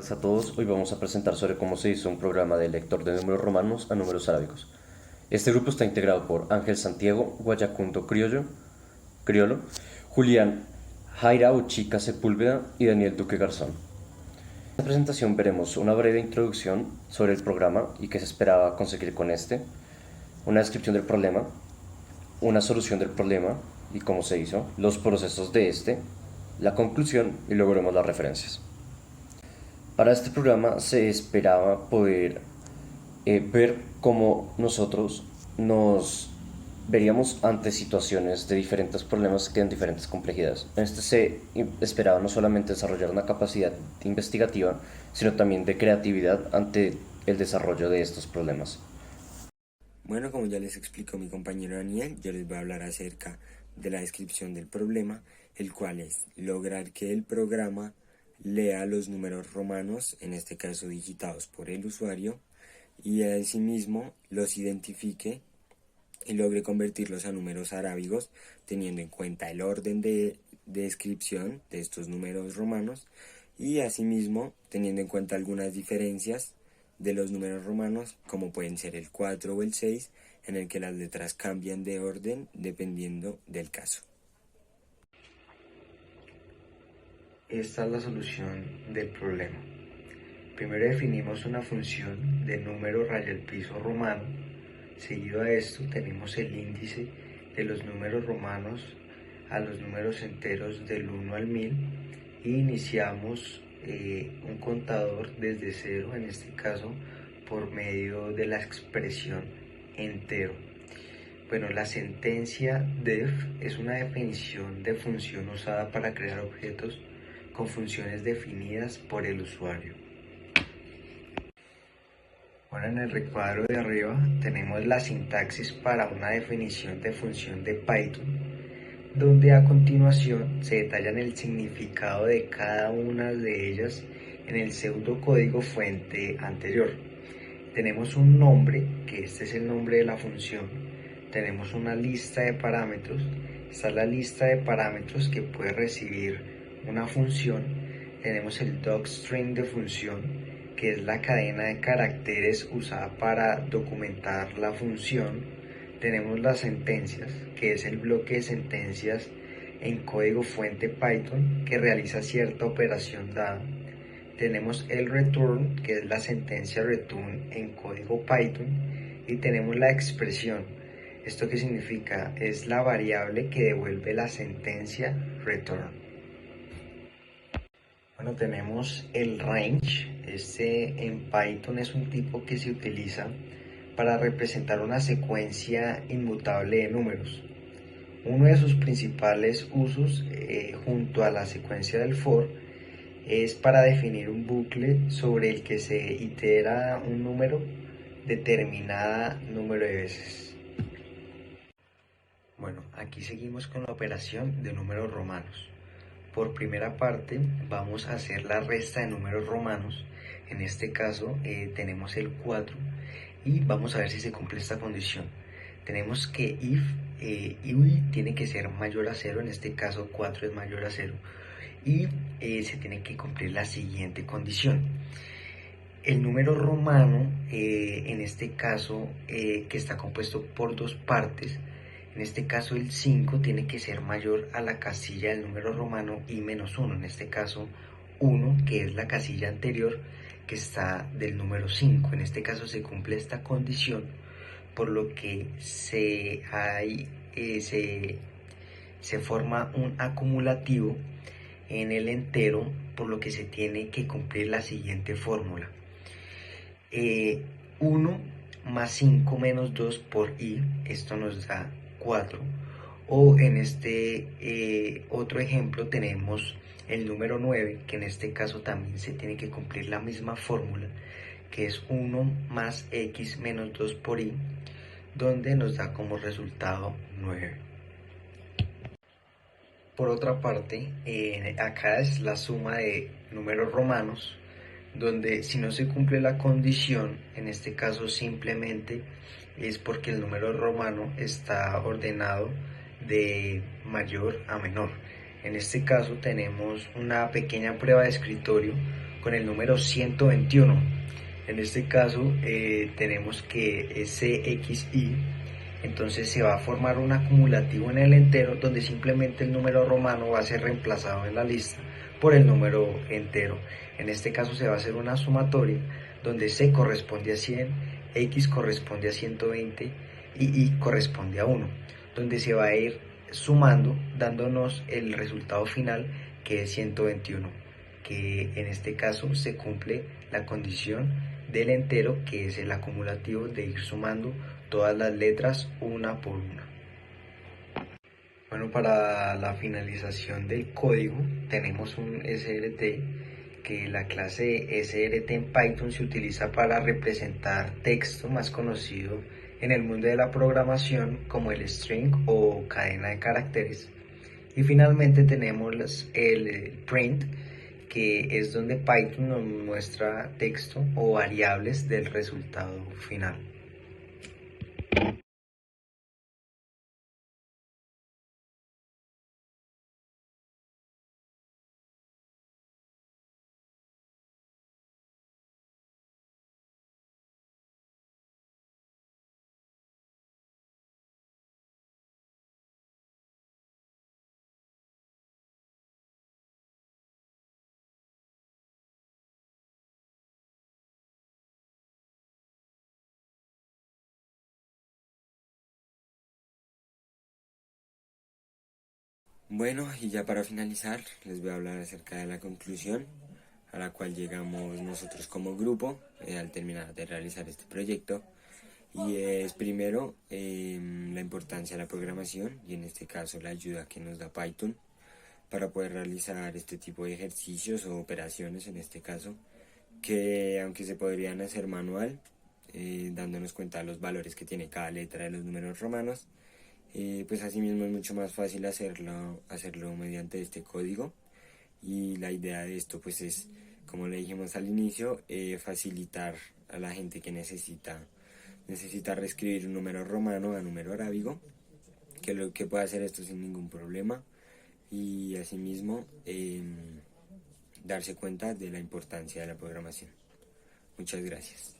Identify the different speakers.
Speaker 1: Gracias a todos. Hoy vamos a presentar sobre cómo se hizo un programa de lector de números romanos a números arábigos. Este grupo está integrado por Ángel Santiago, Guayacundo Criolo, Julián Jaira Uchica Sepúlveda y Daniel Duque Garzón. En esta presentación veremos una breve introducción sobre el programa y qué se esperaba conseguir con este, una descripción del problema, una solución del problema y cómo se hizo, los procesos de este, la conclusión y luego veremos las referencias. Para este programa se esperaba poder ver cómo nosotros nos veríamos ante situaciones de diferentes problemas que tienen diferentes complejidades. En este se esperaba no solamente desarrollar una capacidad investigativa, sino también de creatividad ante el desarrollo de estos problemas.
Speaker 2: Bueno, como ya les explicó mi compañero Daniel, yo les voy a hablar acerca de la descripción del problema, el cual es lograr que el programa lea los números romanos, en este caso digitados por el usuario, y asimismo los identifique y logre convertirlos a números arábigos, teniendo en cuenta el orden de descripción de estos números romanos y asimismo teniendo en cuenta algunas diferencias de los números romanos, como pueden ser el 4 o el 6, en el que las letras cambian de orden dependiendo del caso.
Speaker 3: Esta es la solución del problema. Primero definimos una función de número raya al piso romano. Seguido a esto tenemos el índice de los números romanos a los números enteros del 1 al 1000 y iniciamos un contador desde cero, en este caso por medio de la expresión entero. Bueno, la sentencia def es una definición de función usada para crear objetos con funciones definidas por el usuario. Bueno, en el recuadro de arriba tenemos la sintaxis para una definición de función de Python, donde a continuación se detallan el significado de cada una de ellas en el pseudocódigo fuente anterior. Tenemos un nombre, que este es el nombre de la función. Tenemos una lista de parámetros. Esta es la lista de parámetros que puede recibir una función. Tenemos el docstring de función, que es la cadena de caracteres usada para documentar la función. Tenemos las sentencias, que es el bloque de sentencias en código fuente Python que realiza cierta operación dada. Tenemos el return, que es la sentencia return en código Python, y tenemos la expresión. ¿Esto qué significa? Es la variable que devuelve la sentencia return. Bueno, tenemos el range. Este en Python es un tipo que se utiliza para representar una secuencia inmutable de números. Uno de sus principales usos, junto a la secuencia del for, es para definir un bucle sobre el que se itera un número determinada número de veces. Bueno, aquí seguimos con la operación de números romanos. Por primera parte vamos a hacer la resta de números romanos. En este caso tenemos el 4 y vamos a ver si se cumple esta condición. Tenemos que if i tiene que ser mayor a 0, en este caso 4 es mayor a 0, y se tiene que cumplir la siguiente condición. El número romano, en este caso que está compuesto por dos partes, en este caso el 5 tiene que ser mayor a la casilla del número romano i menos 1, en este caso 1, que es la casilla anterior que está del número 5. En este caso se cumple esta condición, por lo que se forma un acumulativo en el entero, por lo que se tiene que cumplir la siguiente fórmula. 1 más 5 menos 2 por i, esto nos da 4, o en este otro ejemplo tenemos el número 9, que en este caso también se tiene que cumplir la misma fórmula, que es 1 más x menos 2 por i, donde nos da como resultado 9. Por otra parte, acá es la suma de números romanos, donde si no se cumple la condición, en este caso simplemente es porque el número romano está ordenado de mayor a menor. En este caso tenemos una pequeña prueba de escritorio con el número 121. En este caso tenemos que es CXI, entonces se va a formar un acumulativo en el entero donde simplemente el número romano va a ser reemplazado en la lista por el número entero. En este caso se va a hacer una sumatoria donde C corresponde a 100, X corresponde a 120 y Y corresponde a 1, donde se va a ir sumando dándonos el resultado final que es 121, que en este caso se cumple la condición del entero, que es el acumulativo de ir sumando todas las letras una por una. Bueno, para la finalización del código tenemos un SRT, que la clase SRT en Python se utiliza para representar texto, más conocido en el mundo de la programación como el string o cadena de caracteres. Y finalmente tenemos el print, que es donde Python nos muestra texto o variables del resultado final.
Speaker 2: Bueno, y ya para finalizar, les voy a hablar acerca de la conclusión a la cual llegamos nosotros como grupo al terminar de realizar este proyecto. Y es primero la importancia de la programación y en este caso la ayuda que nos da Python para poder realizar este tipo de ejercicios o operaciones en este caso, que aunque se podrían hacer manual, dándonos cuenta de los valores que tiene cada letra de los números romanos, pues asimismo es mucho más fácil hacerlo mediante este código. Y la idea de esto pues es, como le dijimos al inicio, facilitar a la gente que necesita reescribir un número romano a número arábigo, que pueda hacer esto sin ningún problema, y asimismo darse cuenta de la importancia de la programación. Muchas gracias.